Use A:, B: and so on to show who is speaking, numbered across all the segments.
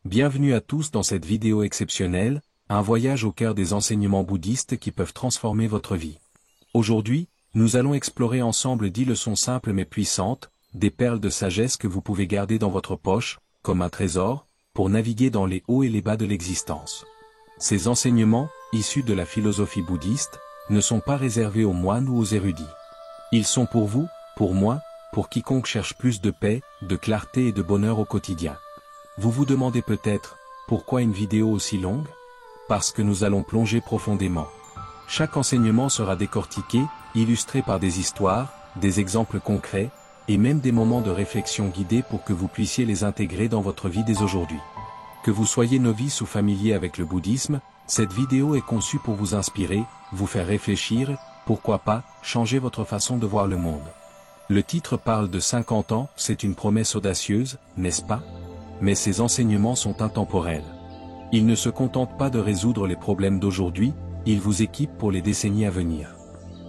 A: Bienvenue à tous dans cette vidéo exceptionnelle, un voyage au cœur des enseignements bouddhistes qui peuvent transformer votre vie. Aujourd'hui, nous allons explorer ensemble 10 leçons simples mais puissantes, des perles de sagesse que vous pouvez garder dans votre poche, comme un trésor, pour naviguer dans les hauts et les bas de l'existence. Ces enseignements, issus de la philosophie bouddhiste, ne sont pas réservés aux moines ou aux érudits. Ils sont pour vous, pour moi, pour quiconque cherche plus de paix, de clarté et de bonheur au quotidien. Vous vous demandez peut-être, pourquoi une vidéo aussi longue? Parce que nous allons plonger profondément. Chaque enseignement sera décortiqué, illustré par des histoires, des exemples concrets, et même des moments de réflexion guidés pour que vous puissiez les intégrer dans votre vie dès aujourd'hui. Que vous soyez novice ou familier avec le bouddhisme, cette vidéo est conçue pour vous inspirer, vous faire réfléchir, pourquoi pas, changer votre façon de voir le monde. Le titre parle de 50 ans, c'est une promesse audacieuse, n'est-ce pas? Mais ces enseignements sont intemporels. Ils ne se contentent pas de résoudre les problèmes d'aujourd'hui, ils vous équipent pour les décennies à venir.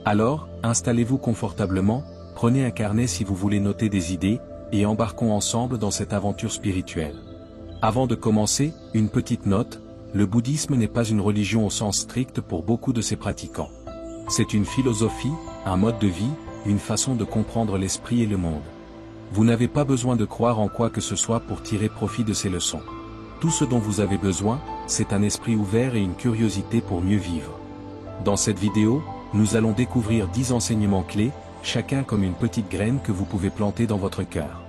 A: Alors, installez-vous confortablement, prenez un carnet si vous voulez noter des idées, et embarquons ensemble dans cette aventure spirituelle. Avant de commencer, une petite note, le bouddhisme n'est pas une religion au sens strict pour beaucoup de ses pratiquants. C'est une philosophie, un mode de vie, une façon de comprendre l'esprit et le monde. Vous n'avez pas besoin de croire en quoi que ce soit pour tirer profit de ces leçons. Tout ce dont vous avez besoin, c'est un esprit ouvert et une curiosité pour mieux vivre. Dans cette vidéo, nous allons découvrir 10 enseignements clés, chacun comme une petite graine que vous pouvez planter dans votre cœur.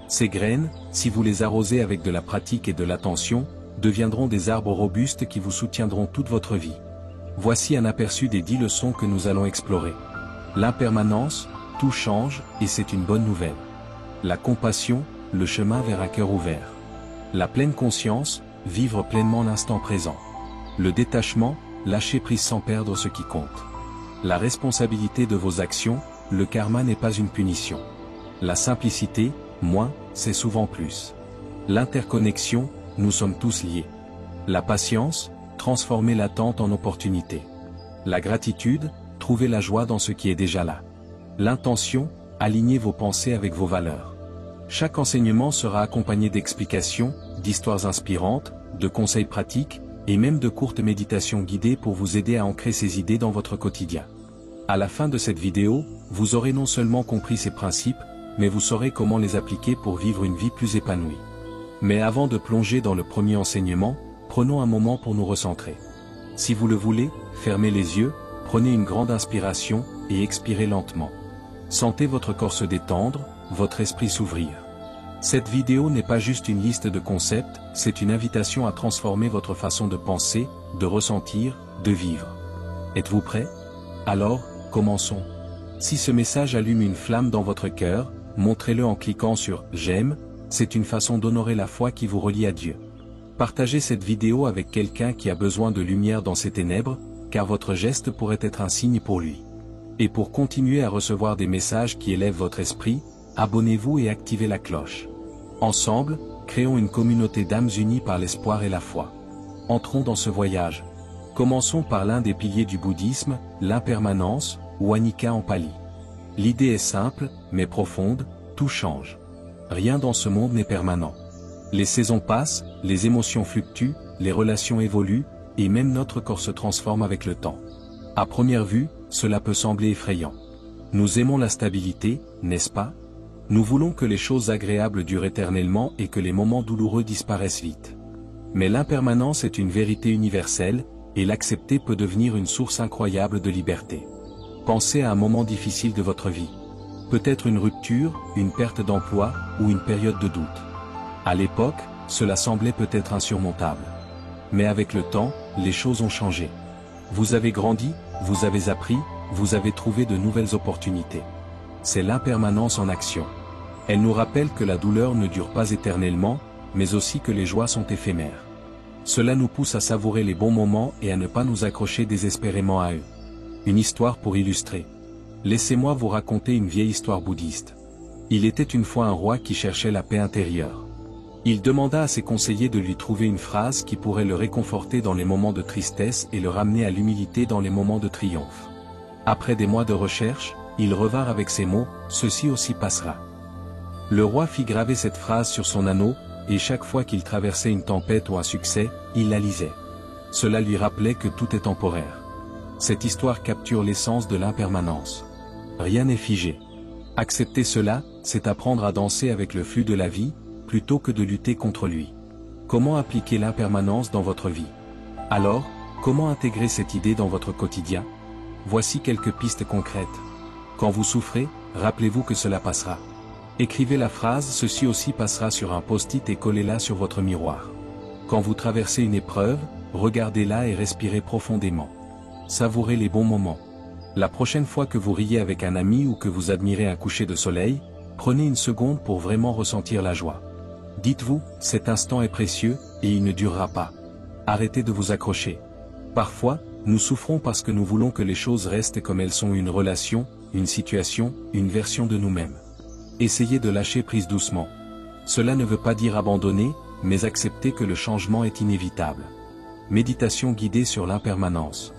A: Ces graines, si vous les arrosez avec de la pratique et de l'attention, deviendront des arbres robustes qui vous soutiendront toute votre vie. Voici un aperçu des 10 leçons que nous allons explorer. L'impermanence, tout change, et c'est une bonne nouvelle. La compassion, le chemin vers un cœur ouvert. La pleine conscience, vivre pleinement l'instant présent. Le détachement, lâcher prise sans perdre ce qui compte. La responsabilité de vos actions, le karma n'est pas une punition. La simplicité, moins, c'est souvent plus. L'interconnexion, nous sommes tous liés. La patience, transformer l'attente en opportunité. La gratitude, trouver la joie dans ce qui est déjà là. L'intention, aligner vos pensées avec vos valeurs. Chaque enseignement sera accompagné d'explications, d'histoires inspirantes, de conseils pratiques, et même de courtes méditations guidées pour vous aider à ancrer ces idées dans votre quotidien. À la fin de cette vidéo, vous aurez non seulement compris ces principes, mais vous saurez comment les appliquer pour vivre une vie plus épanouie. Mais avant de plonger dans le premier enseignement, prenons un moment pour nous recentrer. Si vous le voulez, fermez les yeux, prenez une grande inspiration, et expirez lentement. Sentez votre corps se détendre, votre esprit s'ouvrir. Cette vidéo n'est pas juste une liste de concepts, c'est une invitation à transformer votre façon de penser, de ressentir, de vivre. Êtes-vous prêts? Alors, commençons. Si ce message allume une flamme dans votre cœur, montrez-le en cliquant sur « J'aime », c'est une façon d'honorer la foi qui vous relie à Dieu. Partagez cette vidéo avec quelqu'un qui a besoin de lumière dans ces ténèbres, car votre geste pourrait être un signe pour lui. Et pour continuer à recevoir des messages qui élèvent votre esprit, abonnez-vous et activez la cloche. Ensemble, créons une communauté d'âmes unies par l'espoir et la foi. Entrons dans ce voyage. Commençons par l'un des piliers du bouddhisme, l'impermanence, ou anicca en pali. L'idée est simple, mais profonde, tout change. Rien dans ce monde n'est permanent. Les saisons passent, les émotions fluctuent, les relations évoluent, et même notre corps se transforme avec le temps. À première vue, cela peut sembler effrayant. Nous aimons la stabilité, n'est-ce pas? Nous voulons que les choses agréables durent éternellement et que les moments douloureux disparaissent vite. Mais l'impermanence est une vérité universelle, et l'accepter peut devenir une source incroyable de liberté. Pensez à un moment difficile de votre vie. Peut-être une rupture, une perte d'emploi, ou une période de doute. À l'époque, cela semblait peut-être insurmontable. Mais avec le temps, les choses ont changé. Vous avez grandi, vous avez appris, vous avez trouvé de nouvelles opportunités. C'est l'impermanence en action. Elle nous rappelle que la douleur ne dure pas éternellement, mais aussi que les joies sont éphémères. Cela nous pousse à savourer les bons moments et à ne pas nous accrocher désespérément à eux. Une histoire pour illustrer. Laissez-moi vous raconter une vieille histoire bouddhiste. Il était une fois un roi qui cherchait la paix intérieure. Il demanda à ses conseillers de lui trouver une phrase qui pourrait le réconforter dans les moments de tristesse et le ramener à l'humilité dans les moments de triomphe. Après des mois de recherche, ils revinrent avec ces mots, « Ceci aussi passera ». Le roi fit graver cette phrase sur son anneau, et chaque fois qu'il traversait une tempête ou un succès, il la lisait. Cela lui rappelait que tout est temporaire. Cette histoire capture l'essence de l'impermanence. Rien n'est figé. Accepter cela, c'est apprendre à danser avec le flux de la vie, plutôt que de lutter contre lui. Comment appliquer l'impermanence dans votre vie? Alors, comment intégrer cette idée dans votre quotidien? Voici quelques pistes concrètes. Quand vous souffrez, rappelez-vous que cela passera. Écrivez la phrase « Ceci aussi passera » sur un post-it et collez-la sur votre miroir. Quand vous traversez une épreuve, regardez-la et respirez profondément. Savourez les bons moments. La prochaine fois que vous riez avec un ami ou que vous admirez un coucher de soleil, prenez une seconde pour vraiment ressentir la joie. Dites-vous, cet instant est précieux, et il ne durera pas. Arrêtez de vous accrocher. Parfois, nous souffrons parce que nous voulons que les choses restent comme elles sont, une relation, une situation, une version de nous-mêmes. Essayez de lâcher prise doucement. Cela ne veut pas dire abandonner, mais accepter que le changement est inévitable. Méditation guidée sur l'impermanence.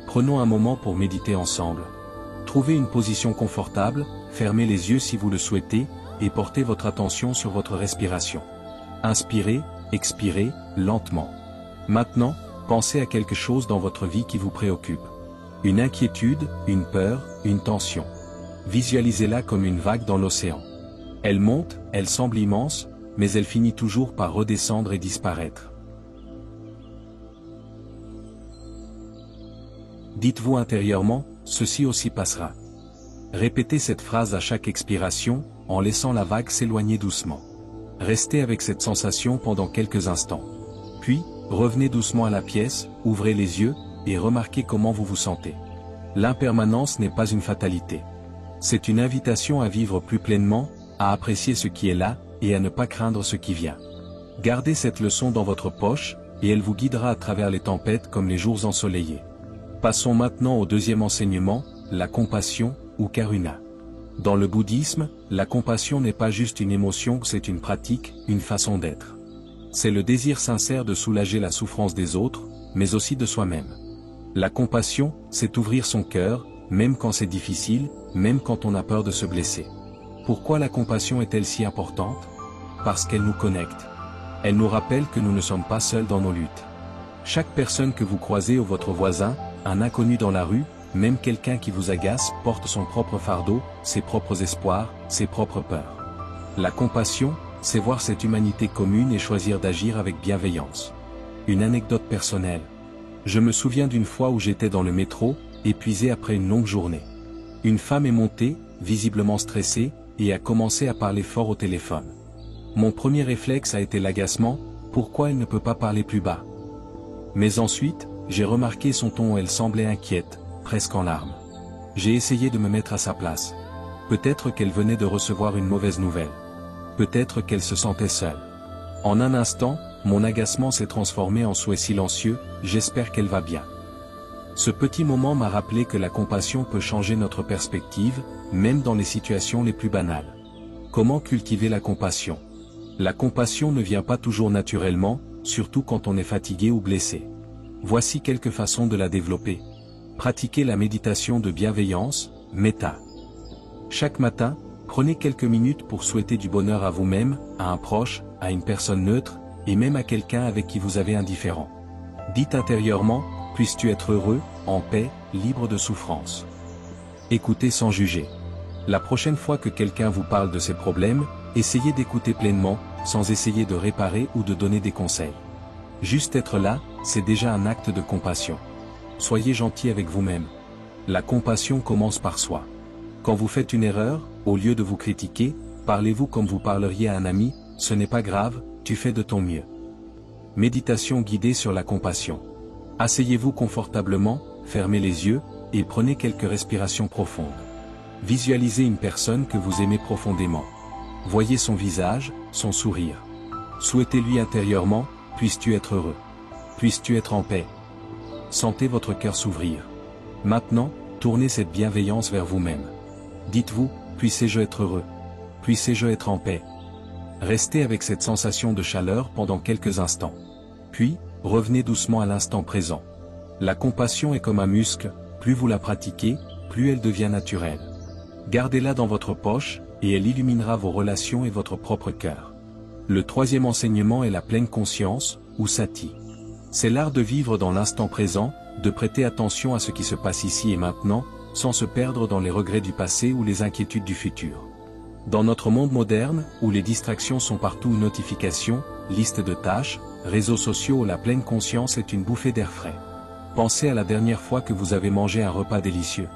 A: Prenons un moment pour méditer ensemble. Trouvez une position confortable, fermez les yeux si vous le souhaitez, et portez votre attention sur votre respiration. Inspirez, expirez, lentement. Maintenant, pensez à quelque chose dans votre vie qui vous préoccupe. Une inquiétude, une peur, une tension. Visualisez-la comme une vague dans l'océan. Elle monte, elle semble immense, mais elle finit toujours par redescendre et disparaître. Dites-vous intérieurement, ceci aussi passera. Répétez cette phrase à chaque expiration, en laissant la vague s'éloigner doucement. Restez avec cette sensation pendant quelques instants. Puis, revenez doucement à la pièce, ouvrez les yeux, et remarquez comment vous vous sentez. L'impermanence n'est pas une fatalité. C'est une invitation à vivre plus pleinement, à apprécier ce qui est là, et à ne pas craindre ce qui vient. Gardez cette leçon dans votre poche, et elle vous guidera à travers les tempêtes comme les jours ensoleillés. Passons maintenant au deuxième enseignement, la compassion, ou karuna. Dans le bouddhisme, la compassion n'est pas juste une émotion, c'est une pratique, une façon d'être. C'est le désir sincère de soulager la souffrance des autres, mais aussi de soi-même. La compassion, c'est ouvrir son cœur, même quand c'est difficile, même quand on a peur de se blesser. Pourquoi la compassion est-elle si importante? Parce qu'elle nous connecte. Elle nous rappelle que nous ne sommes pas seuls dans nos luttes. Chaque personne que vous croisez ou votre voisin, un inconnu dans la rue, même quelqu'un qui vous agace, porte son propre fardeau, ses propres espoirs, ses propres peurs. La compassion, c'est voir cette humanité commune et choisir d'agir avec bienveillance. Une anecdote personnelle. Je me souviens d'une fois où j'étais dans le métro, épuisé après une longue journée. Une femme est montée, visiblement stressée, et a commencé à parler fort au téléphone. Mon premier réflexe a été l'agacement, pourquoi elle ne peut pas parler plus bas? Mais ensuite, j'ai remarqué son ton où elle semblait inquiète, presque en larmes. J'ai essayé de me mettre à sa place. Peut-être qu'elle venait de recevoir une mauvaise nouvelle. Peut-être qu'elle se sentait seule. En un instant, mon agacement s'est transformé en souhait silencieux, j'espère qu'elle va bien. Ce petit moment m'a rappelé que la compassion peut changer notre perspective, même dans les situations les plus banales. Comment cultiver la compassion? La compassion ne vient pas toujours naturellement, surtout quand on est fatigué ou blessé. Voici quelques façons de la développer. Pratiquez la méditation de bienveillance, Metta. Chaque matin, prenez quelques minutes pour souhaiter du bonheur à vous-même, à un proche, à une personne neutre, et même à quelqu'un avec qui vous avez indifférent. Dites intérieurement, puisses-tu être heureux, en paix, libre de souffrance. Écoutez sans juger. La prochaine fois que quelqu'un vous parle de ses problèmes, essayez d'écouter pleinement, sans essayer de réparer ou de donner des conseils. Juste être là, c'est déjà un acte de compassion. Soyez gentil avec vous-même. La compassion commence par soi. Quand vous faites une erreur, au lieu de vous critiquer, parlez-vous comme vous parleriez à un ami, ce n'est pas grave, tu fais de ton mieux. Méditation guidée sur la compassion. Asseyez-vous confortablement, fermez les yeux, et prenez quelques respirations profondes. Visualisez une personne que vous aimez profondément. Voyez son visage, son sourire. Souhaitez-lui intérieurement, puisses-tu être heureux. Puisses-tu être en paix. Sentez votre cœur s'ouvrir. Maintenant, tournez cette bienveillance vers vous-même. Dites-vous, puissé-je être heureux? Puissé-je être en paix? Restez avec cette sensation de chaleur pendant quelques instants. Puis, revenez doucement à l'instant présent. La compassion est comme un muscle, plus vous la pratiquez, plus elle devient naturelle. Gardez-la dans votre poche, et elle illuminera vos relations et votre propre cœur. Le troisième enseignement est la pleine conscience, ou sati. C'est l'art de vivre dans l'instant présent, de prêter attention à ce qui se passe ici et maintenant, sans se perdre dans les regrets du passé ou les inquiétudes du futur. Dans notre monde moderne, où les distractions sont partout, notifications, listes de tâches, réseaux sociaux, la pleine conscience est une bouffée d'air frais. Pensez à la dernière fois que vous avez mangé un repas délicieux.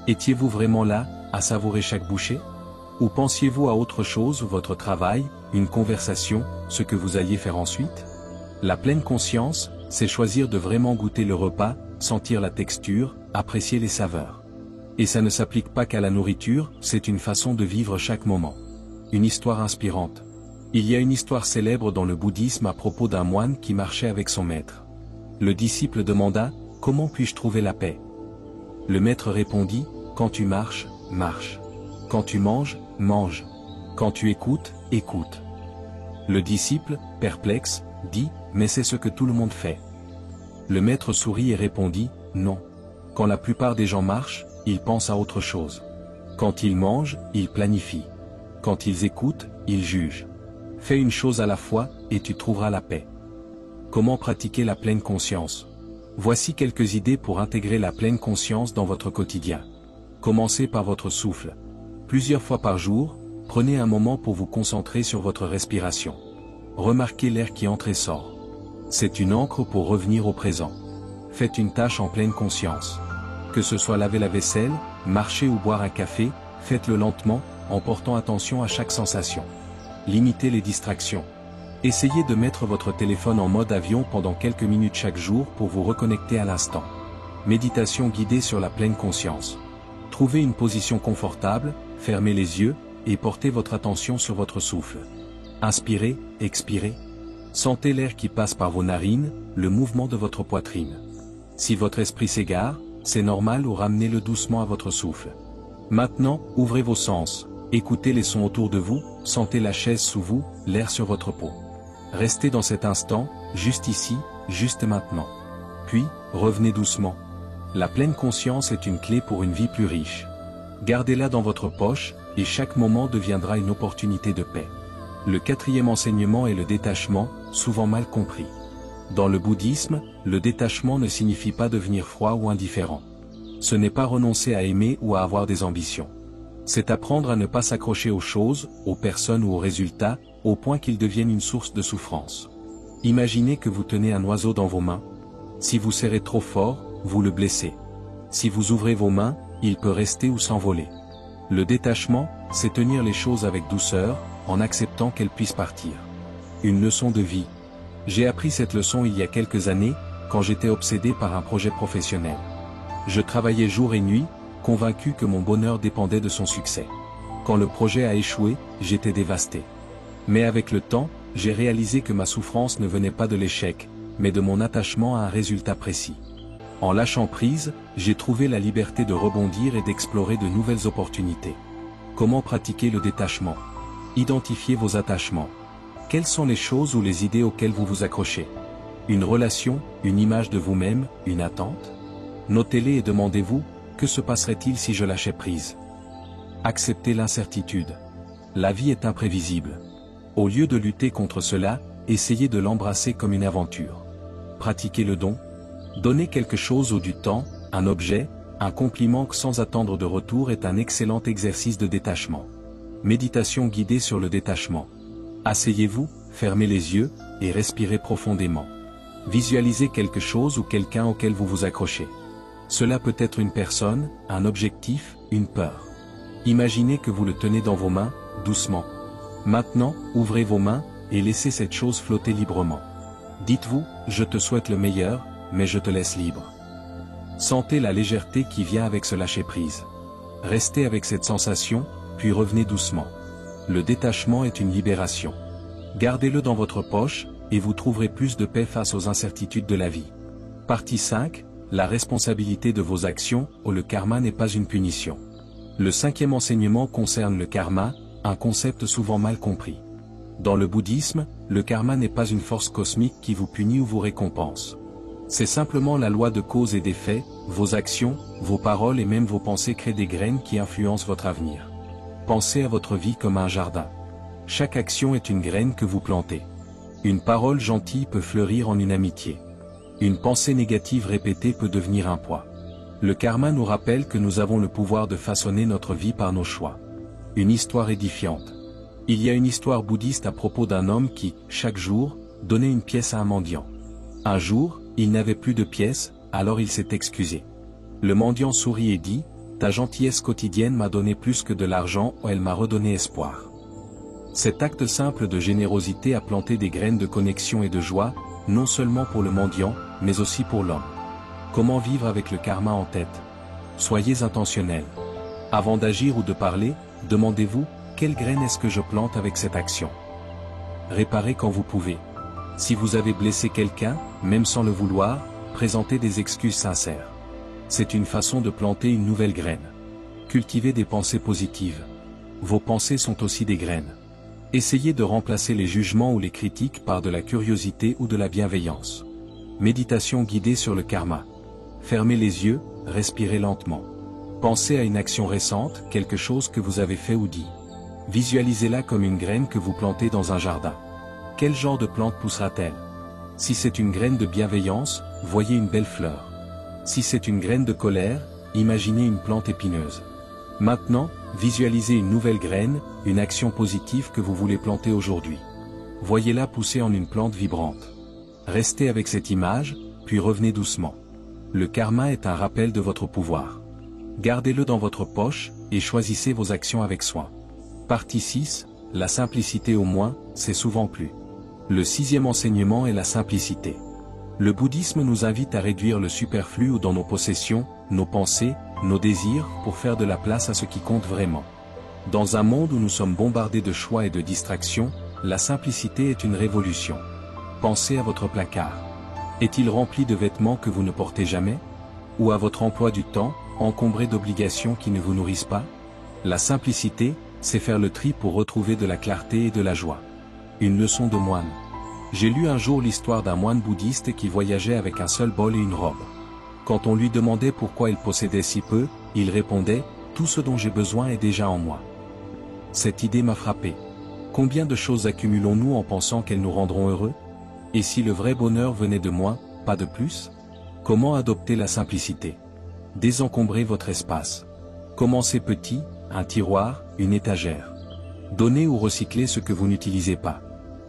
A: Étiez-vous vraiment là, à savourer chaque bouchée? Ou pensiez-vous à autre chose, votre travail, une conversation, ce que vous alliez faire ensuite? La pleine conscience, c'est choisir de vraiment goûter le repas, sentir la texture, apprécier les saveurs. Et ça ne s'applique pas qu'à la nourriture, c'est une façon de vivre chaque moment. Une histoire inspirante. Il y a une histoire célèbre dans le bouddhisme à propos d'un moine qui marchait avec son maître. Le disciple demanda, « Comment puis-je trouver la paix ?» Le maître répondit, « Quand tu marches, marche. Quand tu manges, mange. Quand tu écoutes, écoute. » Le disciple, perplexe, dit, « Mais c'est ce que tout le monde fait. » Le maître sourit et répondit, « Non. Quand la plupart des gens marchent, ils pensent à autre chose. Quand ils mangent, ils planifient. Quand ils écoutent, ils jugent. Fais une chose à la fois, et tu trouveras la paix. » Comment pratiquer la pleine conscience? Voici quelques idées pour intégrer la pleine conscience dans votre quotidien. Commencez par votre souffle. Plusieurs fois par jour, prenez un moment pour vous concentrer sur votre respiration. Remarquez l'air qui entre et sort. C'est une ancre pour revenir au présent. Faites une tâche en pleine conscience. Que ce soit laver la vaisselle, marcher ou boire un café, faites-le lentement, en portant attention à chaque sensation. Limitez les distractions. Essayez de mettre votre téléphone en mode avion pendant quelques minutes chaque jour pour vous reconnecter à l'instant. Méditation guidée sur la pleine conscience. Trouvez une position confortable, fermez les yeux, et portez votre attention sur votre souffle. Inspirez, expirez. Sentez l'air qui passe par vos narines, le mouvement de votre poitrine. Si votre esprit s'égare, c'est normal ou ramenez-le doucement à votre souffle. Maintenant, ouvrez vos sens. Écoutez les sons autour de vous, sentez la chaise sous vous, l'air sur votre peau. Restez dans cet instant, juste ici, juste maintenant. Puis, revenez doucement. La pleine conscience est une clé pour une vie plus riche. Gardez-la dans votre poche, et chaque moment deviendra une opportunité de paix. Le quatrième enseignement est le détachement, souvent mal compris. Dans le bouddhisme, le détachement ne signifie pas devenir froid ou indifférent. Ce n'est pas renoncer à aimer ou à avoir des ambitions. C'est apprendre à ne pas s'accrocher aux choses, aux personnes ou aux résultats, au point qu'ils deviennent une source de souffrance. Imaginez que vous tenez un oiseau dans vos mains. Si vous serrez trop fort, vous le blessez. Si vous ouvrez vos mains, il peut rester ou s'envoler. Le détachement, c'est tenir les choses avec douceur, en acceptant qu'elles puissent partir. Une leçon de vie. J'ai appris cette leçon il y a quelques années, quand j'étais obsédé par un projet professionnel. Je travaillais jour et nuit, convaincu que mon bonheur dépendait de son succès. Quand le projet a échoué, j'étais dévasté. Mais avec le temps, j'ai réalisé que ma souffrance ne venait pas de l'échec, mais de mon attachement à un résultat précis. En lâchant prise, j'ai trouvé la liberté de rebondir et d'explorer de nouvelles opportunités. Comment pratiquer le détachement? Identifiez vos attachements. Quelles sont les choses ou les idées auxquelles vous vous accrochez? Une relation, une image de vous-même, une attente? Notez-les et demandez-vous, que se passerait-il si je lâchais prise? Acceptez l'incertitude. La vie est imprévisible. Au lieu de lutter contre cela, essayez de l'embrasser comme une aventure. Pratiquez le don. Donner quelque chose ou du temps, un objet, un compliment sans attendre de retour est un excellent exercice de détachement. Méditation guidée sur le détachement. Asseyez-vous, fermez les yeux, et respirez profondément. Visualisez quelque chose ou quelqu'un auquel vous vous accrochez. Cela peut être une personne, un objectif, une peur. Imaginez que vous le tenez dans vos mains, doucement. Maintenant, ouvrez vos mains, et laissez cette chose flotter librement. Dites-vous, je te souhaite le meilleur, mais je te laisse libre. Sentez la légèreté qui vient avec ce lâcher-prise. Restez avec cette sensation, puis revenez doucement. Le détachement est une libération. Gardez-le dans votre poche, et vous trouverez plus de paix face aux incertitudes de la vie. Partie 5. La responsabilité de vos actions, ou le karma n'est pas une punition. Le cinquième enseignement concerne le karma, un concept souvent mal compris. Dans le bouddhisme, le karma n'est pas une force cosmique qui vous punit ou vous récompense. C'est simplement la loi de cause et d'effet, vos actions, vos paroles et même vos pensées créent des graines qui influencent votre avenir. Pensez à votre vie comme un jardin. Chaque action est une graine que vous plantez. Une parole gentille peut fleurir en une amitié. Une pensée négative répétée peut devenir un poids. Le karma nous rappelle que nous avons le pouvoir de façonner notre vie par nos choix. Une histoire édifiante. Il y a une histoire bouddhiste à propos d'un homme qui, chaque jour, donnait une pièce à un mendiant. Un jour, il n'avait plus de pièces, alors il s'est excusé. Le mendiant sourit et dit, « Ta gentillesse quotidienne m'a donné plus que de l'argent, elle m'a redonné espoir. » Cet acte simple de générosité a planté des graines de connexion et de joie, non seulement pour le mendiant, mais aussi pour l'homme. Comment vivre avec le karma en tête? Soyez intentionnel. Avant d'agir ou de parler, demandez-vous, quelle graine est-ce que je plante avec cette action? Réparez quand vous pouvez. Si vous avez blessé quelqu'un, même sans le vouloir, présentez des excuses sincères. C'est une façon de planter une nouvelle graine. Cultivez des pensées positives. Vos pensées sont aussi des graines. Essayez de remplacer les jugements ou les critiques par de la curiosité ou de la bienveillance. Méditation guidée sur le karma. Fermez les yeux, respirez lentement. Pensez à une action récente, quelque chose que vous avez fait ou dit. Visualisez-la comme une graine que vous plantez dans un jardin. Quel genre de plante poussera-t-elle? Si c'est une graine de bienveillance, voyez une belle fleur. Si c'est une graine de colère, imaginez une plante épineuse. Maintenant, visualisez une nouvelle graine, une action positive que vous voulez planter aujourd'hui. Voyez-la pousser en une plante vibrante. Restez avec cette image, puis revenez doucement. Le karma est un rappel de votre pouvoir. Gardez-le dans votre poche, et choisissez vos actions avec soin. Partie 6, la simplicité au moins, c'est souvent plus. Le 6e enseignement est la simplicité. Le bouddhisme nous invite à réduire le superflu dans nos possessions, nos pensées, nos désirs, pour faire de la place à ce qui compte vraiment. Dans un monde où nous sommes bombardés de choix et de distractions, la simplicité est une révolution. Pensez à votre placard. Est-il rempli de vêtements que vous ne portez jamais? Ou à votre emploi du temps, encombré d'obligations qui ne vous nourrissent pas? La simplicité, c'est faire le tri pour retrouver de la clarté et de la joie. Une leçon de moine. J'ai lu un jour l'histoire d'un moine bouddhiste qui voyageait avec un seul bol et une robe. Quand on lui demandait pourquoi il possédait si peu, il répondait, « Tout ce dont j'ai besoin est déjà en moi. » Cette idée m'a frappé. Combien de choses accumulons-nous en pensant qu'elles nous rendront heureux? Et si le vrai bonheur venait de moins, pas de plus? Comment adopter la simplicité? Désencombrez votre espace. Commencez petit, un tiroir, une étagère. Donnez ou recyclez ce que vous n'utilisez pas.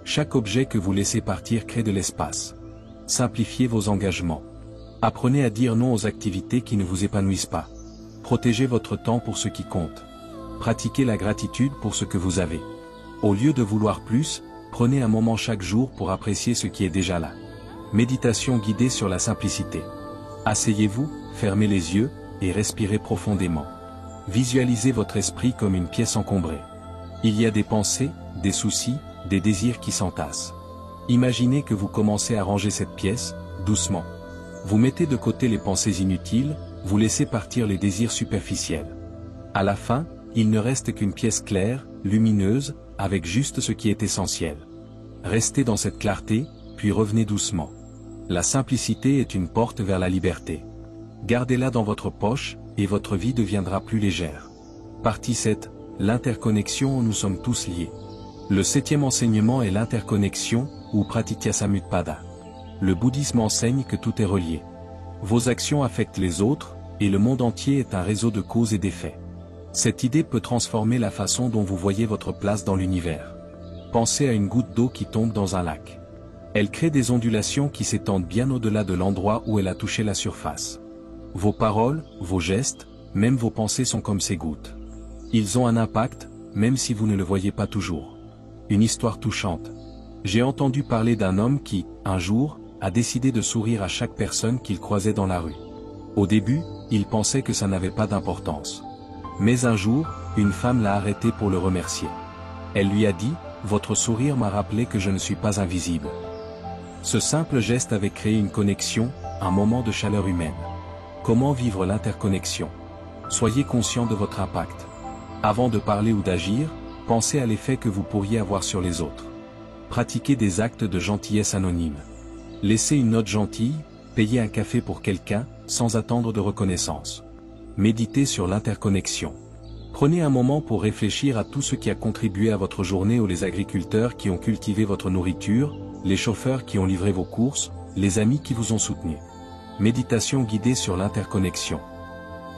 A: Chaque objet que vous laissez partir crée de l'espace. Simplifiez vos engagements. Apprenez à dire non aux activités qui ne vous épanouissent pas. Protégez votre temps pour ce qui compte. Pratiquez la gratitude pour ce que vous avez. Au lieu de vouloir plus, prenez un moment chaque jour pour apprécier ce qui est déjà là. Méditation guidée sur la simplicité. Asseyez-vous, fermez les yeux, et respirez profondément. Visualisez votre esprit comme une pièce encombrée. Il y a des pensées, des soucis, des désirs qui s'entassent. Imaginez que vous commencez à ranger cette pièce, doucement. Vous mettez de côté les pensées inutiles, vous laissez partir les désirs superficiels. À la fin, il ne reste qu'une pièce claire, lumineuse, avec juste ce qui est essentiel. Restez dans cette clarté, puis revenez doucement. La simplicité est une porte vers la liberté. Gardez-la dans votre poche, et votre vie deviendra plus légère. Partie 7, l'interconnexion où nous sommes tous liés. Le 7e enseignement est l'interconnexion, ou Pratityasamutpada. Le bouddhisme enseigne que tout est relié. Vos actions affectent les autres, et le monde entier est un réseau de causes et d'effets. Cette idée peut transformer la façon dont vous voyez votre place dans l'univers. Pensez à une goutte d'eau qui tombe dans un lac. Elle crée des ondulations qui s'étendent bien au-delà de l'endroit où elle a touché la surface. Vos paroles, vos gestes, même vos pensées sont comme ces gouttes. Ils ont un impact, même si vous ne le voyez pas toujours. Une histoire touchante. J'ai entendu parler d'un homme qui, un jour, a décidé de sourire à chaque personne qu'il croisait dans la rue. Au début, il pensait que ça n'avait pas d'importance. Mais un jour, une femme l'a arrêté pour le remercier. Elle lui a dit, « Votre sourire m'a rappelé que je ne suis pas invisible. » Ce simple geste avait créé une connexion, un moment de chaleur humaine. Comment vivre l'interconnexion? Soyez conscient de votre impact. Avant de parler ou d'agir, pensez à l'effet que vous pourriez avoir sur les autres. Pratiquez des actes de gentillesse anonyme. Laissez une note gentille, payez un café pour quelqu'un, sans attendre de reconnaissance. Méditez sur l'interconnexion. Prenez un moment pour réfléchir à tout ce qui a contribué à votre journée ou les agriculteurs qui ont cultivé votre nourriture, les chauffeurs qui ont livré vos courses, les amis qui vous ont soutenu. Méditation guidée sur l'interconnexion.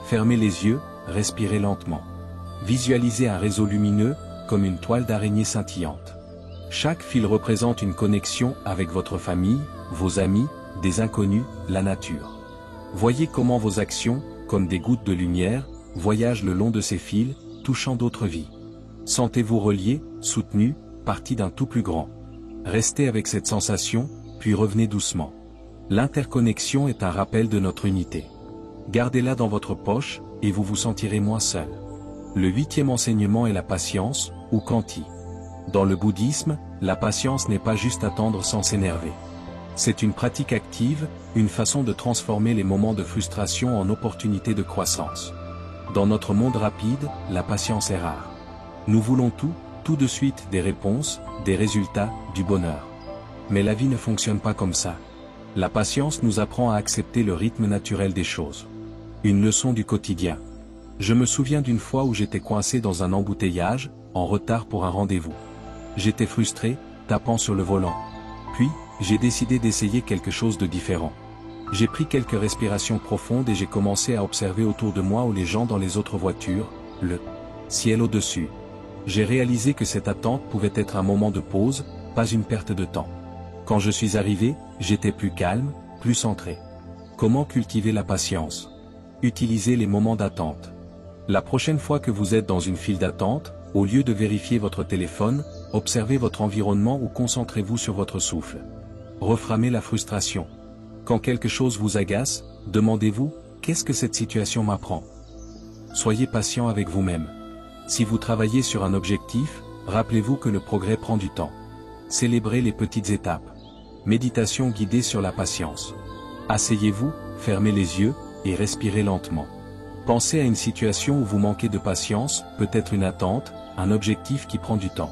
A: Fermez les yeux, respirez lentement. Visualisez un réseau lumineux, comme une toile d'araignée scintillante. Chaque fil représente une connexion avec votre famille, vos amis, des inconnus, la nature. Voyez comment vos actions, comme des gouttes de lumière, voyagent le long de ces fils, touchant d'autres vies. Sentez-vous relié, soutenu, partie d'un tout plus grand. Restez avec cette sensation, puis revenez doucement. L'interconnexion est un rappel de notre unité. Gardez-la dans votre poche, et vous vous sentirez moins seul. Le 8e enseignement est la patience, ou Khanti. Dans le bouddhisme, la patience n'est pas juste attendre sans s'énerver. C'est une pratique active, une façon de transformer les moments de frustration en opportunités de croissance. Dans notre monde rapide, la patience est rare. Nous voulons tout de suite, des réponses, des résultats, du bonheur. Mais la vie ne fonctionne pas comme ça. La patience nous apprend à accepter le rythme naturel des choses. Une leçon du quotidien. Je me souviens d'une fois où j'étais coincé dans un embouteillage, en retard pour un rendez-vous. J'étais frustré, tapant sur le volant. Puis, j'ai décidé d'essayer quelque chose de différent. J'ai pris quelques respirations profondes et j'ai commencé à observer autour de moi ou les gens dans les autres voitures, le ciel au-dessus. J'ai réalisé que cette attente pouvait être un moment de pause, pas une perte de temps. Quand je suis arrivé, j'étais plus calme, plus centré. Comment cultiver la patience? Utilisez les moments d'attente. La prochaine fois que vous êtes dans une file d'attente, au lieu de vérifier votre téléphone, observez votre environnement ou concentrez-vous sur votre souffle. Reframez la frustration. Quand quelque chose vous agace, demandez-vous, qu'est-ce que cette situation m'apprend? Soyez patient avec vous-même. Si vous travaillez sur un objectif, rappelez-vous que le progrès prend du temps. Célébrez les petites étapes. Méditation guidée sur la patience. Asseyez-vous, fermez les yeux, et respirez lentement. Pensez à une situation où vous manquez de patience, peut-être une attente, un objectif qui prend du temps.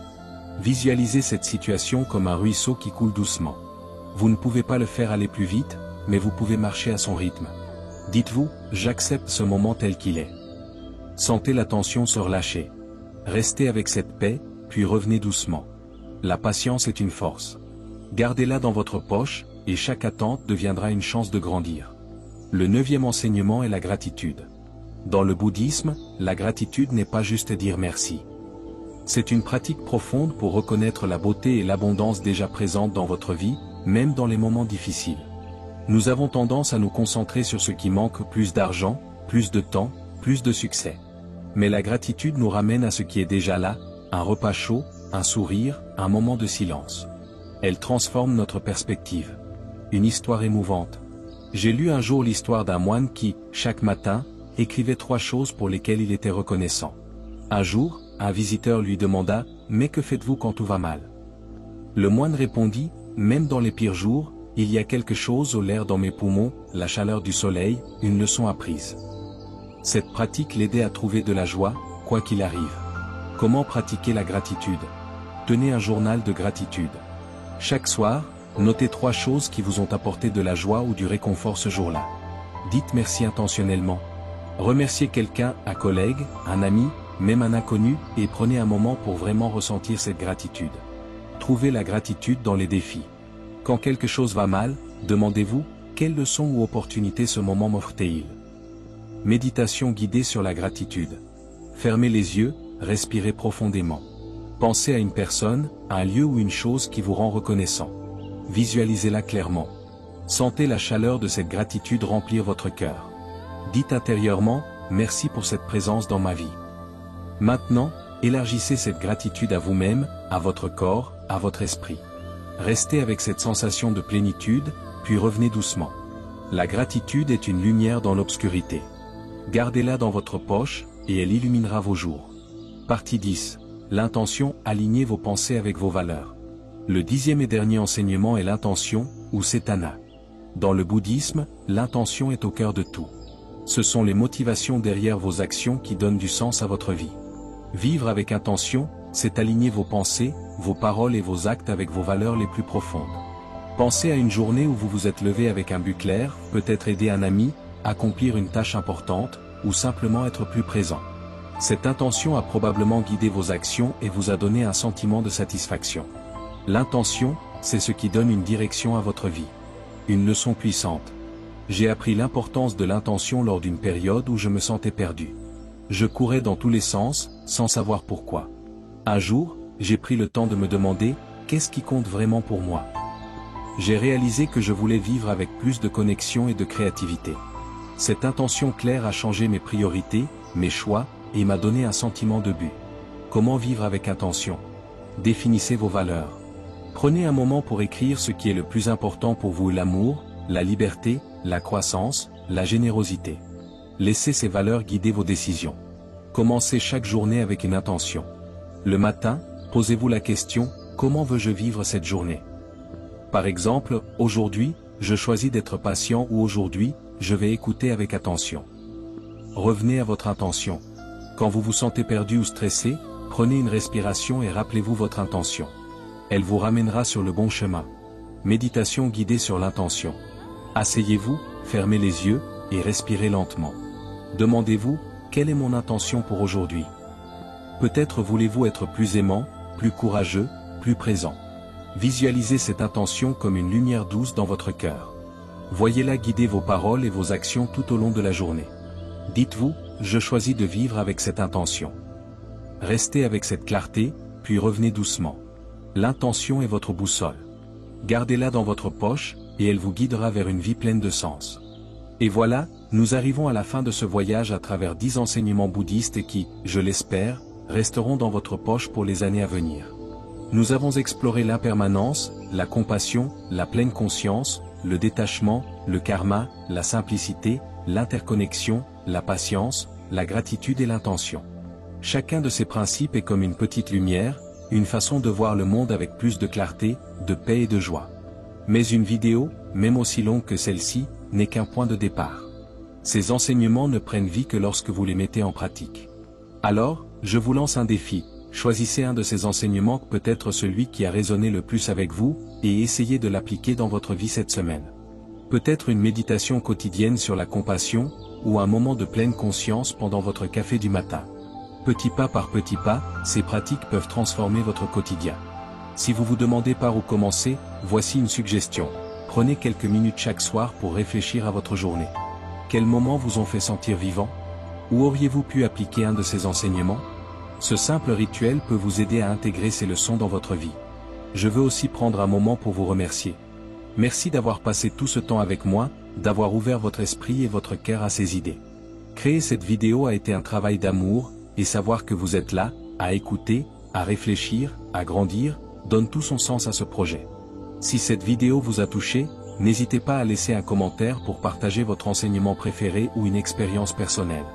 A: Visualisez cette situation comme un ruisseau qui coule doucement. Vous ne pouvez pas le faire aller plus vite, mais vous pouvez marcher à son rythme. Dites-vous, j'accepte ce moment tel qu'il est. Sentez la tension se relâcher. Restez avec cette paix, puis revenez doucement. La patience est une force. Gardez-la dans votre poche, et chaque attente deviendra une chance de grandir. Le 9e enseignement est la gratitude. Dans le bouddhisme, la gratitude n'est pas juste dire merci. C'est une pratique profonde pour reconnaître la beauté et l'abondance déjà présentes dans votre vie, même dans les moments difficiles. Nous avons tendance à nous concentrer sur ce qui manque, plus d'argent, plus de temps, plus de succès. Mais la gratitude nous ramène à ce qui est déjà là, un repas chaud, un sourire, un moment de silence. Elle transforme notre perspective. Une histoire émouvante. J'ai lu un jour l'histoire d'un moine qui, chaque matin, écrivait 3 choses pour lesquelles il était reconnaissant. Un jour, un visiteur lui demanda « Mais que faites-vous quand tout va mal ?» Le moine répondit « Même dans les pires jours, il y a quelque chose, l'air dans mes poumons, la chaleur du soleil, une leçon apprise. » Cette pratique l'aidait à trouver de la joie, quoi qu'il arrive. Comment pratiquer la gratitude? Tenez un journal de gratitude. Chaque soir, notez 3 choses qui vous ont apporté de la joie ou du réconfort ce jour-là. Dites merci intentionnellement. Remerciez quelqu'un, un collègue, un ami, même un inconnu, et prenez un moment pour vraiment ressentir cette gratitude. Trouvez la gratitude dans les défis. Quand quelque chose va mal, demandez-vous, quelle leçon ou opportunité ce moment m'offre-t-il? Méditation guidée sur la gratitude. Fermez les yeux, respirez profondément. Pensez à une personne, un lieu ou une chose qui vous rend reconnaissant. Visualisez-la clairement. Sentez la chaleur de cette gratitude remplir votre cœur. Dites intérieurement, merci pour cette présence dans ma vie. Maintenant, élargissez cette gratitude à vous-même, à votre corps, à votre esprit. Restez avec cette sensation de plénitude, puis revenez doucement. La gratitude est une lumière dans l'obscurité. Gardez-la dans votre poche, et elle illuminera vos jours. Partie 10. L'intention, alignez vos pensées avec vos valeurs. Le 10e et dernier enseignement est l'intention, ou cetana. Dans le bouddhisme, l'intention est au cœur de tout. Ce sont les motivations derrière vos actions qui donnent du sens à votre vie. Vivre avec intention, c'est aligner vos pensées, vos paroles et vos actes avec vos valeurs les plus profondes. Pensez à une journée où vous vous êtes levé avec un but clair, peut-être aider un ami, accomplir une tâche importante, ou simplement être plus présent. Cette intention a probablement guidé vos actions et vous a donné un sentiment de satisfaction. L'intention, c'est ce qui donne une direction à votre vie. Une leçon puissante. J'ai appris l'importance de l'intention lors d'une période où je me sentais perdu. Je courais dans tous les sens, sans savoir pourquoi. Un jour, j'ai pris le temps de me demander, qu'est-ce qui compte vraiment pour moi? J'ai réalisé que je voulais vivre avec plus de connexion et de créativité. Cette intention claire a changé mes priorités, mes choix, et m'a donné un sentiment de but. Comment vivre avec intention? Définissez vos valeurs. Prenez un moment pour écrire ce qui est le plus important pour vous: l'amour, la liberté, la croissance, la générosité. Laissez ces valeurs guider vos décisions. Commencez chaque journée avec une intention. Le matin, posez-vous la question, comment veux-je vivre cette journée? Par exemple, aujourd'hui, je choisis d'être patient, ou aujourd'hui, je vais écouter avec attention. Revenez à votre intention. Quand vous vous sentez perdu ou stressé, prenez une respiration et rappelez-vous votre intention. Elle vous ramènera sur le bon chemin. Méditation guidée sur l'intention. Asseyez-vous, fermez les yeux, et respirez lentement. Demandez-vous, quelle est mon intention pour aujourd'hui? Peut-être voulez-vous être plus aimant, plus courageux, plus présent. Visualisez cette intention comme une lumière douce dans votre cœur. Voyez-la guider vos paroles et vos actions tout au long de la journée. Dites-vous, je choisis de vivre avec cette intention. Restez avec cette clarté, puis revenez doucement. L'intention est votre boussole. Gardez-la dans votre poche, et elle vous guidera vers une vie pleine de sens. Et voilà, nous arrivons à la fin de ce voyage à travers 10 enseignements bouddhistes qui, je l'espère, resteront dans votre poche pour les années à venir. Nous avons exploré l'impermanence, la compassion, la pleine conscience, le détachement, le karma, la simplicité, l'interconnexion, la patience, la gratitude et l'intention. Chacun de ces principes est comme une petite lumière, une façon de voir le monde avec plus de clarté, de paix et de joie. Mais une vidéo, même aussi longue que celle-ci, n'est qu'un point de départ. Ces enseignements ne prennent vie que lorsque vous les mettez en pratique. Alors, je vous lance un défi, choisissez un de ces enseignements, peut-être celui qui a résonné le plus avec vous, et essayez de l'appliquer dans votre vie cette semaine. Peut-être une méditation quotidienne sur la compassion, ou un moment de pleine conscience pendant votre café du matin. Petit pas par petit pas, ces pratiques peuvent transformer votre quotidien. Si vous vous demandez par où commencer, voici une suggestion. Prenez quelques minutes chaque soir pour réfléchir à votre journée. Quels moments vous ont fait sentir vivant? Où auriez-vous pu appliquer un de ces enseignements? Ce simple rituel peut vous aider à intégrer ces leçons dans votre vie. Je veux aussi prendre un moment pour vous remercier. Merci d'avoir passé tout ce temps avec moi, d'avoir ouvert votre esprit et votre cœur à ces idées. Créer cette vidéo a été un travail d'amour, et savoir que vous êtes là, à écouter, à réfléchir, à grandir, donne tout son sens à ce projet. Si cette vidéo vous a touché, n'hésitez pas à laisser un commentaire pour partager votre enseignement préféré ou une expérience personnelle.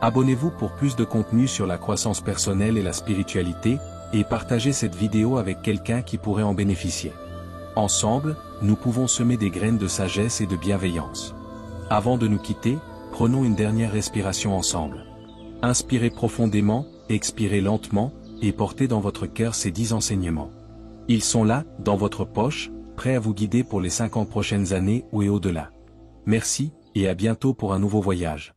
A: Abonnez-vous pour plus de contenu sur la croissance personnelle et la spiritualité, et partagez cette vidéo avec quelqu'un qui pourrait en bénéficier. Ensemble, nous pouvons semer des graines de sagesse et de bienveillance. Avant de nous quitter, prenons une dernière respiration ensemble. Inspirez profondément, expirez lentement, et portez dans votre cœur ces 10 enseignements. Ils sont là, dans votre poche, prêts à vous guider pour les 50 prochaines années ou et au-delà. Merci, et à bientôt pour un nouveau voyage.